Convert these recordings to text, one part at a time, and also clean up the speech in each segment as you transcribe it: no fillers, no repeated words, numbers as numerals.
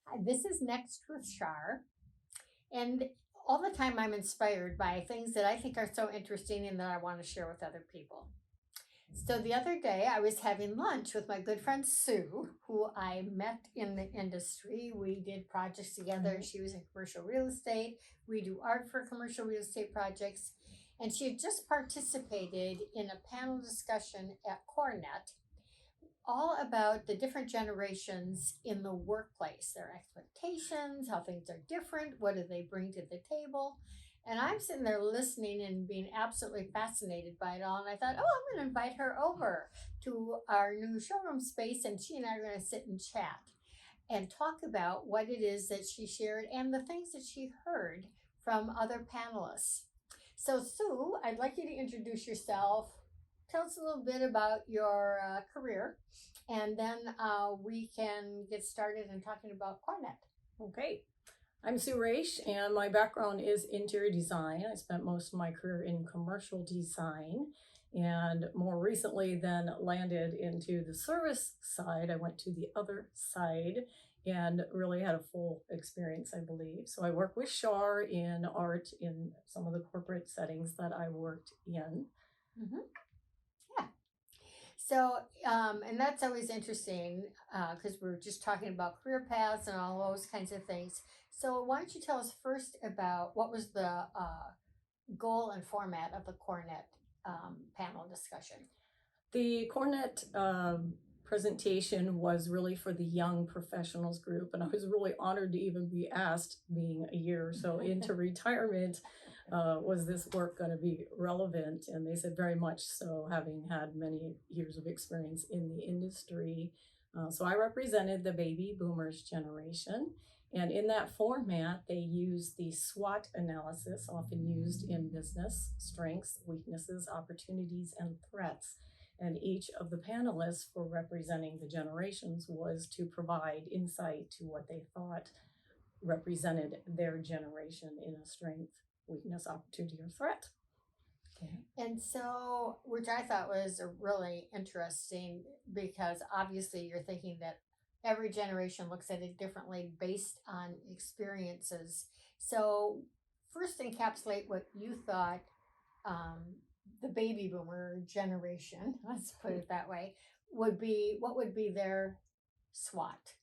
Hi, this is Next with Char. And all the time I'm inspired by things that I think are so interesting and that I want to share with other people. So the other day I was having lunch with my good friend Sue, who I met in the industry. We did projects together. She was in commercial real estate. We do art for commercial real estate projects. And she had just participated in a panel discussion at Cornet all about the different generations in the workplace, their expectations, how things are different, what do they bring to the table. And I'm sitting there listening and being absolutely fascinated by it all. And I thought, oh, I'm going to invite her over to our new showroom space, and she and I are going to sit and chat and talk about what it is that she shared and the things that she heard from other panelists. So Sue, I'd like you to introduce yourself. Tell us a little bit about your career, and then we can get started in talking about Cornet. Okay. I'm Sue Raiche, and my background is interior design. I spent most of my career in commercial design, and more recently then landed into the service side. I went to the other side and really had a full experience, I believe. So I work with Char in art in some of the corporate settings that I worked in. Mm-hmm. Yeah. So, and that's always interesting because we're just talking about career paths and all those kinds of things. So why don't you tell us first about what was the goal and format of the Cornet panel discussion? The Cornet presentation was really for the young professionals group, and I was really honored to even be asked, being a year or so into retirement, was this work going to be relevant? And they said very much so, having had many years of experience in the industry. So I represented the baby boomers generation. And in that format, they used the SWOT analysis, often used in business: strengths, weaknesses, opportunities, and threats. And each of the panelists for representing the generations was to provide insight to what they thought represented their generation in a strength, weakness, opportunity, or threat. Okay. And so, which I thought was really interesting, because obviously you're thinking that every generation looks at it differently based on experiences. So first encapsulate what you thought the baby boomer generation, let's put it that way, would be. What would be their SWOT?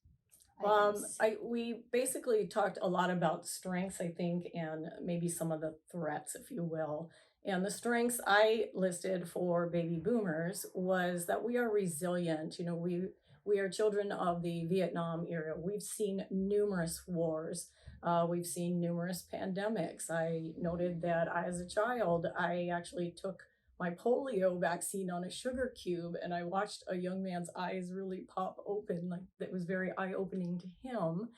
We basically talked a lot about strengths, I think, and maybe some of the threats, if you will. And the strengths I listed for baby boomers was that we are resilient. You know, we are children of the Vietnam era. We've seen numerous wars. We've seen numerous pandemics. I noted that as a child, I actually took my polio vaccine on a sugar cube, and I watched a young man's eyes really pop open. Like, that was very eye-opening to him.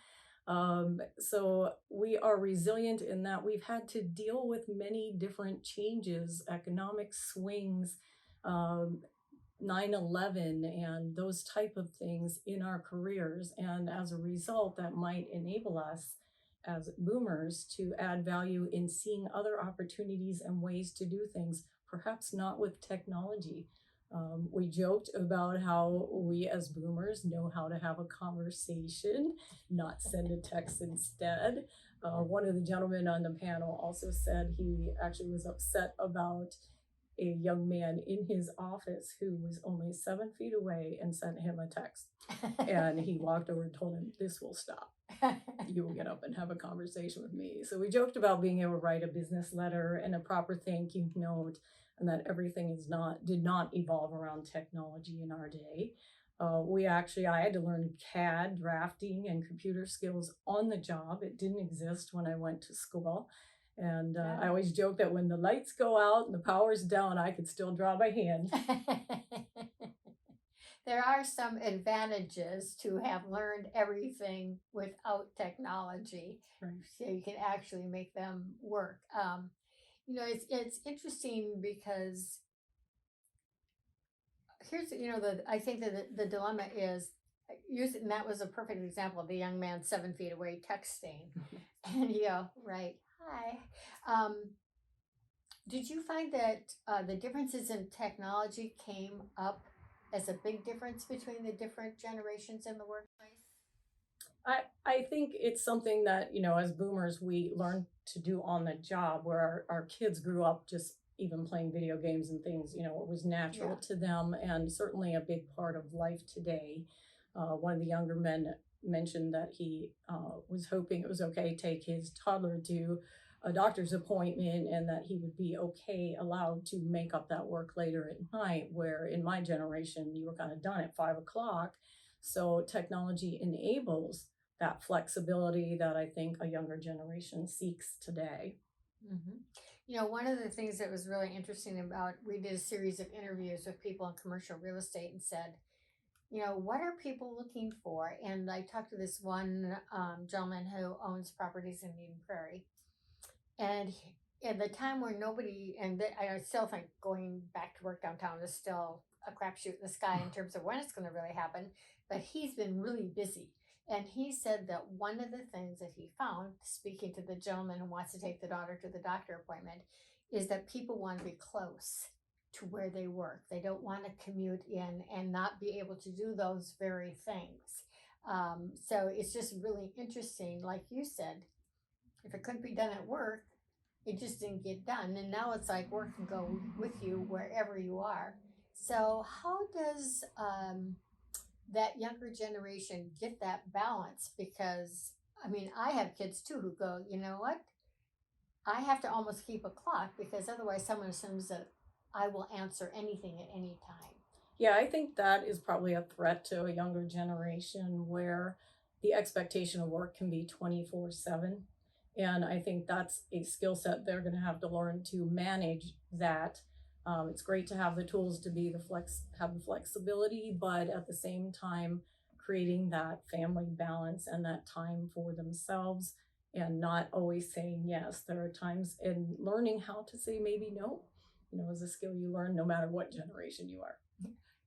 So we are resilient in that we've had to deal with many different changes, economic swings, 9/11 and those type of things in our careers. And as a result, that might enable us as boomers to add value in seeing other opportunities and ways to do things, perhaps not with technology. We joked about how we as boomers know how to have a conversation, not send a text instead. One of the gentlemen on the panel also said he actually was upset about a young man in his office who was only 7 feet away and sent him a text. And he walked over and told him, "This will stop. You will get up and have a conversation with me." So we joked about being able to write a business letter and a proper thank you note, and that everything did not evolve around technology in our day. I had to learn CAD, drafting, and computer skills on the job. It didn't exist when I went to school. And I always joke that when the lights go out and the power's down, I could still draw by hand. There are some advantages to have learned everything without technology, right, so you can actually make them work. It's interesting because here's, I think that the dilemma is, and that was a perfect example of the young man 7 feet away texting. And right, hi. Did you find that the differences in technology came up as a big difference between the different generations in the workplace? I think it's something that, as boomers, we learned to do on the job, where our kids grew up just even playing video games and things, it was natural Yeah. to them, and certainly a big part of life today. One of the younger men mentioned that he was hoping it was okay to take his toddler to a doctor's appointment and that he would be okay, allowed to make up that work later at night, where in my generation, you were kind of done at 5 o'clock. So technology enables that flexibility that I think a younger generation seeks today. hmm one of the things that was really interesting about, we did a series of interviews with people in commercial real estate and said, what are people looking for? And I talked to this one gentleman who owns properties in Eden Prairie. And at the time where nobody, I still think going back to work downtown is still a crapshoot in the sky in terms of when it's going to really happen, but he's been really busy. And he said that one of the things that he found, speaking to the gentleman who wants to take the daughter to the doctor appointment, is that people want to be close to where they work. They don't want to commute in and not be able to do those very things. So it's just really interesting. Like you said, if it couldn't be done at work, it just didn't get done. And now it's like work can go with you wherever you are. So, how does that younger generation get that balance? Because, I mean, I have kids too who go, you know what? I have to almost keep a clock because otherwise someone assumes that I will answer anything at any time. Yeah, I think that is probably a threat to a younger generation where the expectation of work can be 24/7. And I think that's a skill set they're going to have to learn to manage that. It's great to have the tools to be have the flexibility, but at the same time, creating that family balance and that time for themselves and not always saying yes. There are times in learning how to say maybe no, is a skill you learn no matter what generation you are.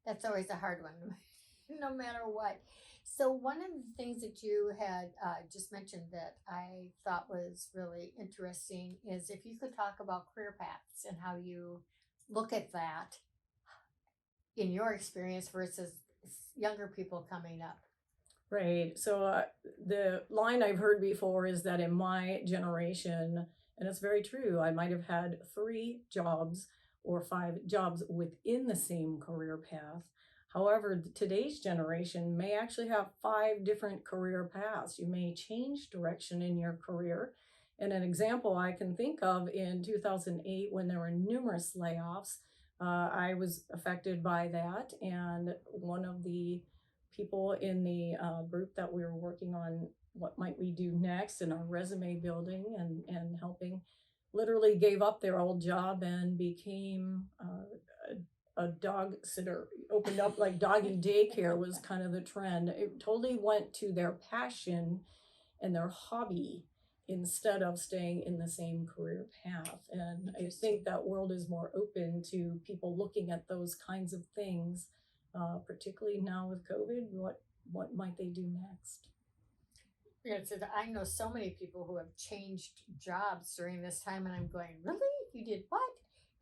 That's always a hard one, no matter what. So, one of the things that you had just mentioned that I thought was really interesting is if you could talk about career paths and how you look at that in your experience versus younger people coming up. Right. So the line I've heard before is that in my generation, and it's very true, I might have had 3 jobs or 5 jobs within the same career path. However, today's generation may actually have 5 different career paths. You may change direction in your career. And an example I can think of in 2008, when there were numerous layoffs, I was affected by that. And one of the people in the group that we were working on what might we do next in our resume building and helping literally gave up their old job and became a dog sitter, opened up like doggy daycare was kind of the trend. It totally went to their passion and their hobby instead of staying in the same career path. And I think that world is more open to people looking at those kinds of things, particularly now with COVID. What might they do next? Yeah, so I know so many people who have changed jobs during this time, and I'm going, really? You did what?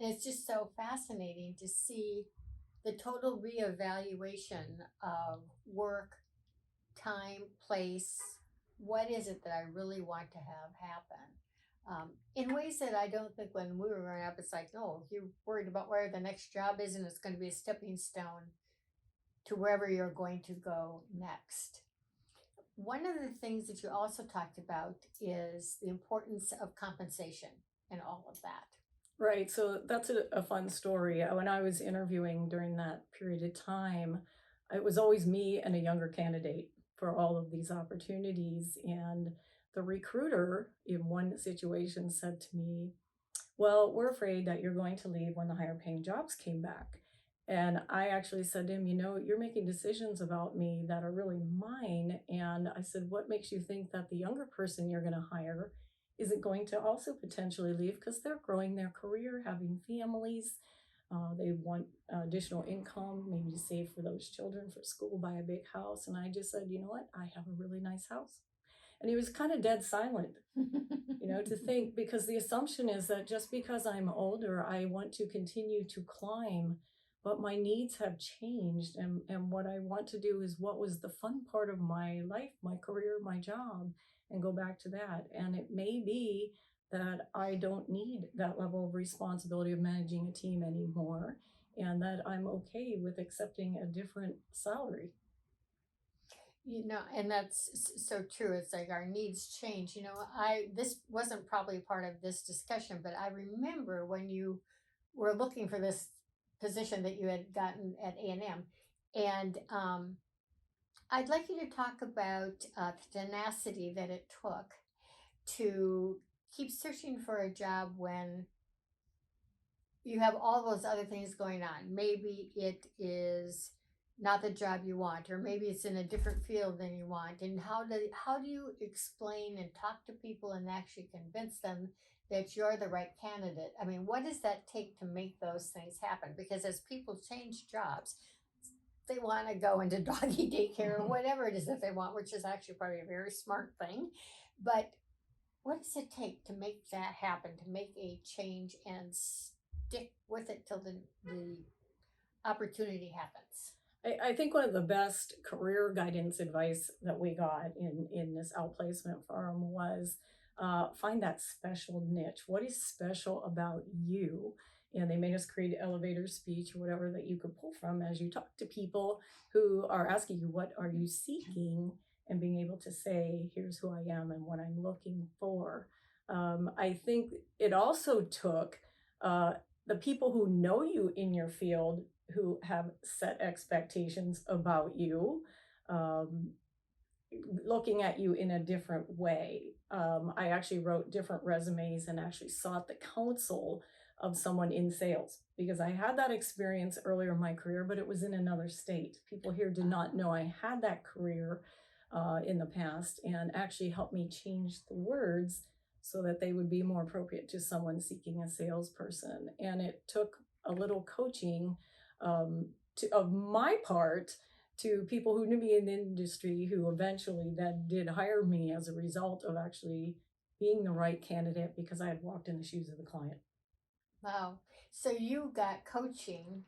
And it's just so fascinating to see the total reevaluation of work, time, place. What is it that I really want to have happen? In ways that I don't think when we were growing up, it's like, no, you're worried about where the next job is, and it's going to be a stepping stone to wherever you're going to go next. One of the things that you also talked about is the importance of compensation and all of that. Right. So that's a fun story. When I was interviewing during that period of time, it was always me and a younger candidate for all of these opportunities. And the recruiter in one situation said to me, well, we're afraid that you're going to leave when the higher paying jobs came back. And I actually said to him, you're making decisions about me that are really mine. And I said, what makes you think that the younger person you're going to hire isn't going to also potentially leave because they're growing their career, having families. They want additional income, maybe to save for those children for school, buy a big house. And I just said, you know what? I have a really nice house. And he was kind of dead silent, you know, to think, because the assumption is that just because I'm older, I want to continue to climb, but my needs have changed. And what I want to do is what was the fun part of my life, my career, my job, and go back to that. And it may be that I don't need that level of responsibility of managing a team anymore, and that I'm okay with accepting a different salary. And that's so true. It's like our needs change. This wasn't probably part of this discussion, but I remember when you were looking for this position that you had gotten at A&M, and I'd like you to talk about the tenacity that it took to keep searching for a job when you have all those other things going on. Maybe it is not the job you want, or maybe it's in a different field than you want. And how do you explain and talk to people and actually convince them that you're the right candidate? I mean, what does that take to make those things happen? Because as people change jobs, they want to go into doggy daycare or whatever it is that they want, which is actually probably a very smart thing. But what does it take to make that happen, to make a change and stick with it till the opportunity happens? I think one of the best career guidance advice that we got in this outplacement firm was find that special niche. What is special about you? And they made us create an elevator speech or whatever that you could pull from as you talk to people who are asking you, what are you seeking? And being able to say, here's who I am and what I'm looking for. I think it also took the people who know you in your field, who have set expectations about you, looking at you in a different way. I actually wrote different resumes and actually sought the counsel of someone in sales, because I had that experience earlier in my career, but it was in another state. People here did not know I had that career in the past, and actually helped me change the words so that they would be more appropriate to someone seeking a salesperson. And it took a little coaching of my part to people who knew me in the industry, who eventually then did hire me as a result of actually being the right candidate, because I had walked in the shoes of the client. Wow. So you got coaching,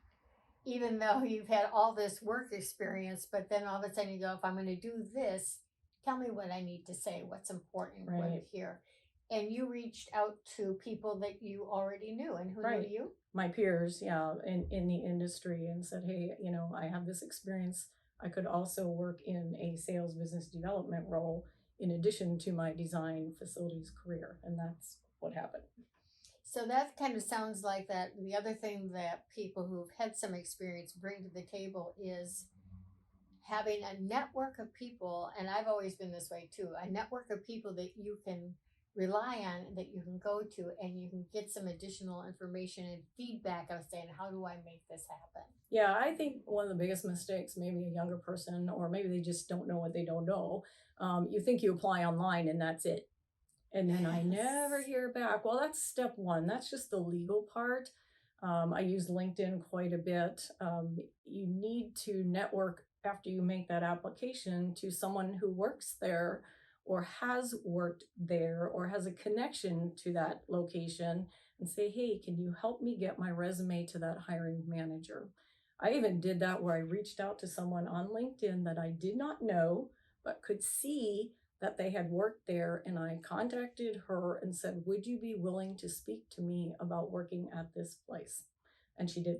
even though you've had all this work experience, but then all of a sudden you go, if I'm going to do this, tell me what I need to say, what's important Right. here. And you reached out to people that you already knew, and who Right. knew you? My peers, yeah, in the industry, and said, hey, you know, I have this experience. I could also work in a sales business development role in addition to my design facilities career. And that's what happened. So that kind of sounds like that. The other thing that people who've had some experience bring to the table is having a network of people, and I've always been this way too, a network of people that you can rely on, that you can go to, and you can get some additional information and feedback of saying, how do I make this happen? Yeah, I think one of the biggest mistakes, maybe a younger person, or maybe they just don't know what they don't know. You think you apply online and that's it. And then I never hear back. Well, that's step one. That's just the legal part. I use LinkedIn quite a bit. You need to network after you make that application to someone who works there, or has worked there, or has a connection to that location, and say, hey, can you help me get my resume to that hiring manager? I even did that where I reached out to someone on LinkedIn that I did not know, but could see that they had worked there. And I contacted her and said, would you be willing to speak to me about working at this place? And she did.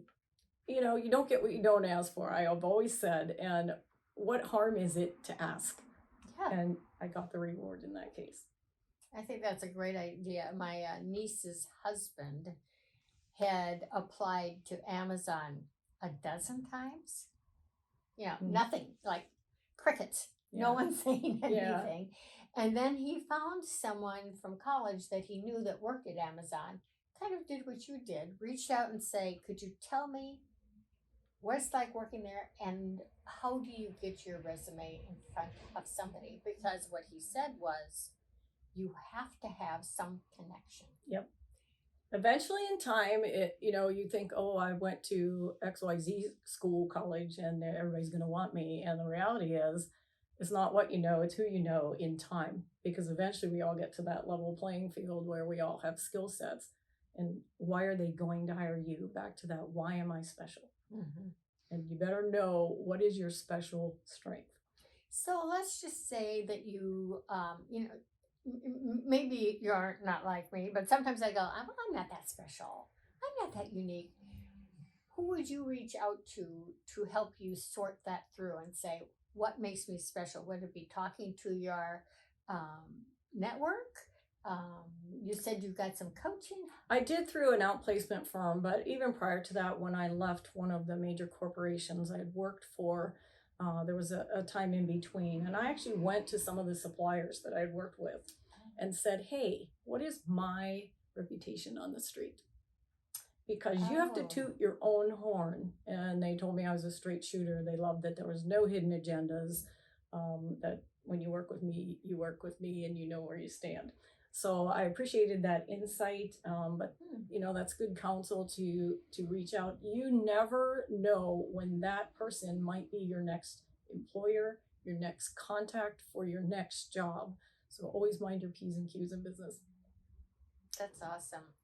You know, you don't get what you don't ask for, I have always said. And what harm is it to ask? Yeah. And I got the reward in that case. I think that's a great idea. My niece's husband had applied to Amazon a dozen times. Nothing, like crickets. No one saying anything. And then he found someone from college that he knew that worked at Amazon, kind of did what you did, reached out and say, could you tell me what it's like working there, and how do you get your resume in front of somebody? Because what he said was, you have to have some connection. Yep. Eventually in time, you think, oh, I went to XYZ school, college, and everybody's going to want me. And the reality is, It's not what you know, it's who you know in time, because eventually we all get to that level playing field where we all have skill sets. And why are they going to hire you? Back to that, why am I special? Mm-hmm. And you better know what is your special strength. So let's just say that maybe you're not like me, but sometimes I go, I'm not that special. I'm not that unique. Who would you reach out to help you sort that through and say, what makes me special? Would it be talking to your network? You said you got some coaching. I did through an outplacement firm, but even prior to that, when I left one of the major corporations I had worked for, there was a time in between. And I actually went to some of the suppliers that I had worked with and said, hey, what is my reputation on the street? Because you have to toot your own horn. And they told me I was a straight shooter. They loved that there was no hidden agendas, that when you work with me, you work with me and you know where you stand. So I appreciated that insight, but that's good counsel to reach out. You never know when that person might be your next employer, your next contact for your next job. So always mind your P's and Q's in business. That's awesome.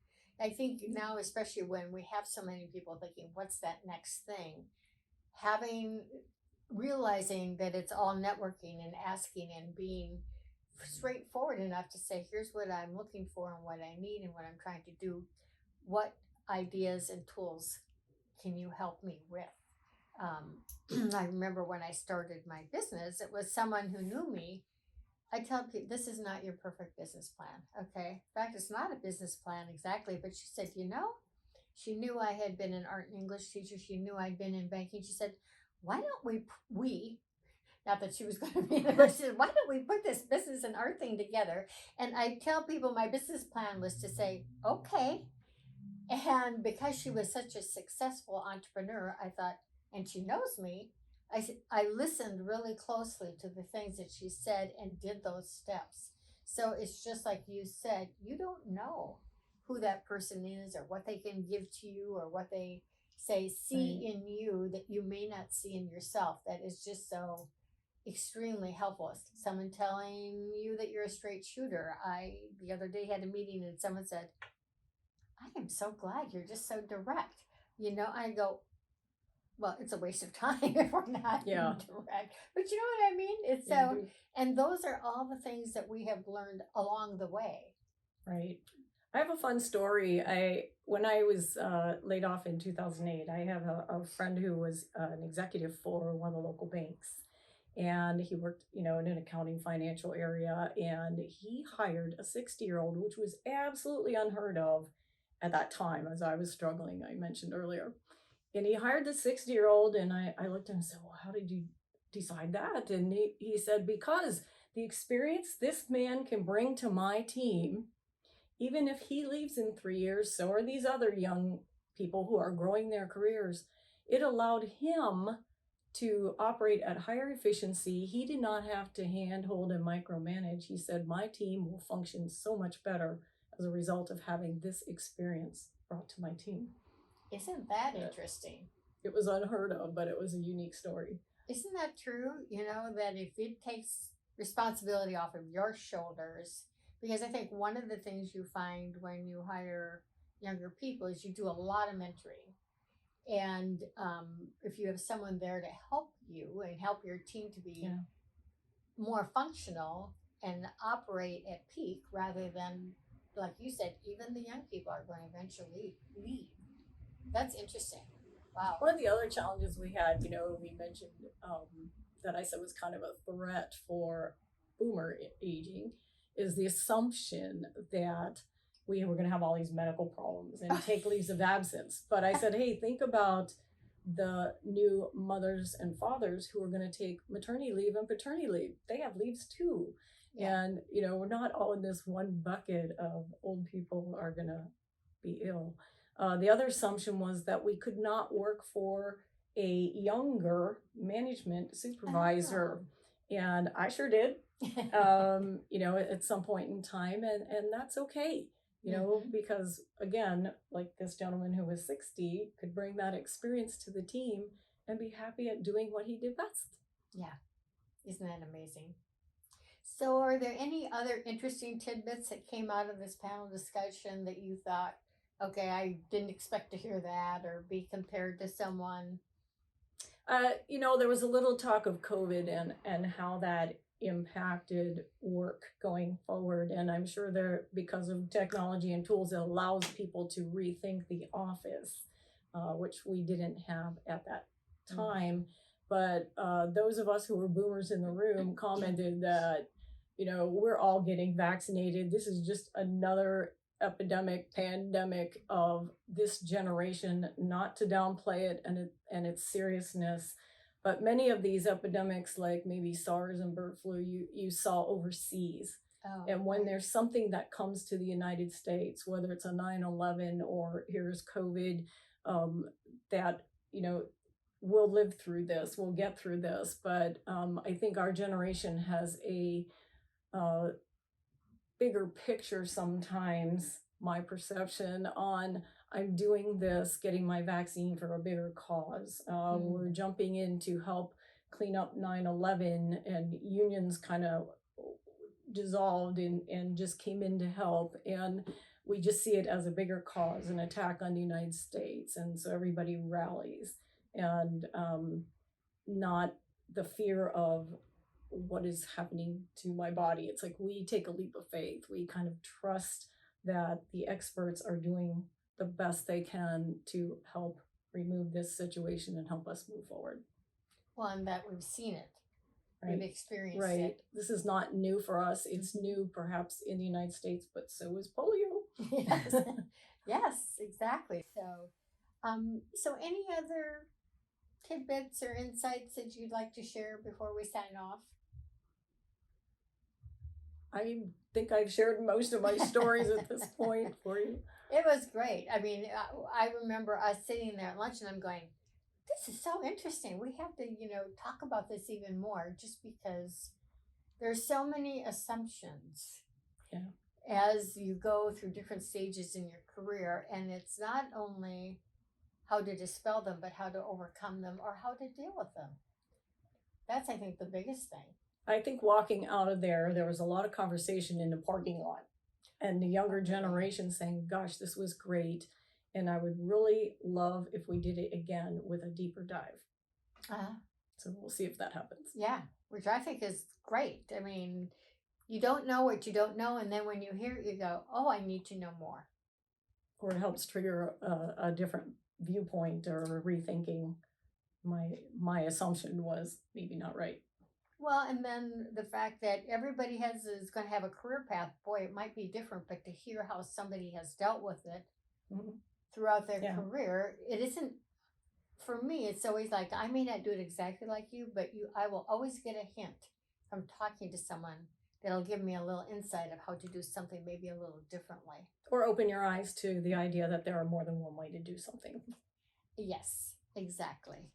I think now, especially when we have so many people thinking, what's that next thing? Realizing that it's all networking and asking and being straightforward enough to say, here's what I'm looking for and what I need and what I'm trying to do. What ideas and tools can you help me with? I remember when I started my business, it was someone who knew me. I tell people, this is not your perfect business plan, okay? In fact, it's not a business plan exactly, but she said, she knew I had been an art and English teacher. She knew I'd been in banking. She said, why don't we not that she was going to be there, but she said, why don't we put this business and art thing together? And I tell people my business plan was to say, okay. And because she was such a successful entrepreneur, I thought, and she knows me, I listened really closely to the things that she said and did those steps. So it's just like you said, you don't know who that person is or what they can give to you or what they see in you that you may not see in yourself. That is just so extremely helpful. Someone telling you that you're a straight shooter. I the other day had a meeting and someone said, I am so glad you're just so direct. I go, well, it's a waste of time if we're not direct. But you know what I mean? It's so, and those are all the things that we have learned along the way. Right. I have a fun story. When I was laid off in 2008, I have a friend who was an executive for one of the local banks. And he worked, in an accounting financial area, and he hired a 60-year-old, which was absolutely unheard of at that time as I was struggling, I mentioned earlier. And he hired the 60-year-old, and I looked at him and said, well, how did you decide that? And he said, because the experience this man can bring to my team, even if he leaves in 3 years, so are these other young people who are growing their careers. It allowed him to operate at higher efficiency. He did not have to handhold and micromanage. He said, my team will function so much better as a result of having this experience brought to my team. Isn't that interesting? It was unheard of, but it was a unique story. Isn't that true? That if it takes responsibility off of your shoulders, because I think one of the things you find when you hire younger people is you do a lot of mentoring. And if you have someone there to help you and help your team to be more functional and operate at peak rather than, like you said, even the young people are going to eventually leave. That's interesting. Wow. One of the other challenges we had, we mentioned that I said was kind of a threat for boomer aging, is the assumption that we were going to have all these medical problems and take leaves of absence. But I said, hey, think about the new mothers and fathers who are going to take maternity leave and paternity leave. They have leaves too. Yeah. And, we're not all in this one bucket of old people are going to be ill. The other assumption was that we could not work for a younger management supervisor. Oh. And I sure did, at some point in time. And that's okay. Because again, like this gentleman who was 60 could bring that experience to the team and be happy at doing what he did best. Yeah. Isn't that amazing? So, are there any other interesting tidbits that came out of this panel discussion that you thought, okay, I didn't expect to hear that, or be compared to someone? There was a little talk of COVID and how that impacted work going forward. And I'm sure there, because of technology and tools, it allows people to rethink the office, which we didn't have at that time. But those of us who were boomers in the room commented that, we're all getting vaccinated. This is just another pandemic of this generation, not to downplay it and its seriousness. But many of these epidemics, like maybe SARS and bird flu, you saw overseas. Oh, And when right. there's something that comes to the United States, whether it's a 9/11 or here's COVID, that, we'll live through this, we'll get through this. But I think our generation has a bigger picture sometimes, my perception on I'm doing this, getting my vaccine for a bigger cause. We're jumping in to help clean up 9/11, and unions kind of dissolved and just came in to help. And we just see it as a bigger cause, an attack on the United States. And so everybody rallies, and not the fear of what is happening to my body. It's like we take a leap of faith. We kind of trust that the experts are doing the best they can to help remove this situation and help us move forward. Well, and that we've seen it, Right. we've experienced Right. it. This is not new for us. It's new perhaps in the United States, but so is polio. Yes, yes, exactly. So any other tidbits or insights that you'd like to share before we sign off? I think I've shared most of my stories at this point for you. It was great. I mean, I remember us sitting there at lunch and I'm going, this is so interesting. We have to, talk about this even more, just because there's so many assumptions. Yeah. As you go through different stages in your career, and it's not only how to dispel them, but how to overcome them or how to deal with them. That's, I think, the biggest thing. I think walking out of there was a lot of conversation in the parking lot, and the younger generation saying, gosh, this was great. And I would really love if we did it again with a deeper dive. So we'll see if that happens. Yeah, which I think is great. I mean, you don't know what you don't know. And then when you hear it, you go, oh, I need to know more. Or it helps trigger a different viewpoint or rethinking. My assumption was maybe not right. Well, and then the fact that everybody is going to have a career path. Boy, it might be different, but to hear how somebody has dealt with it throughout their career, it isn't, for me, it's always like, I may not do it exactly like you, but I will always get a hint from talking to someone that'll give me a little insight of how to do something maybe a little differently. Or open your eyes to the idea that there are more than one way to do something. Yes, exactly.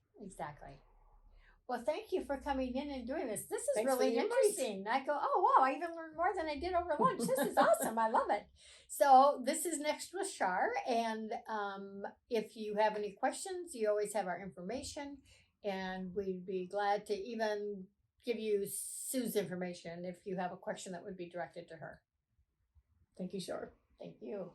Well, thank you for coming in and doing this. This is Thanks for really the invite. interesting. I go, oh, wow, I even learned more than I did over lunch. This is awesome. I love it. So this is Next with Char. And if you have any questions, you always have our information. And we'd be glad to even give you Sue's information if you have a question that would be directed to her. Thank you, Char. Thank you.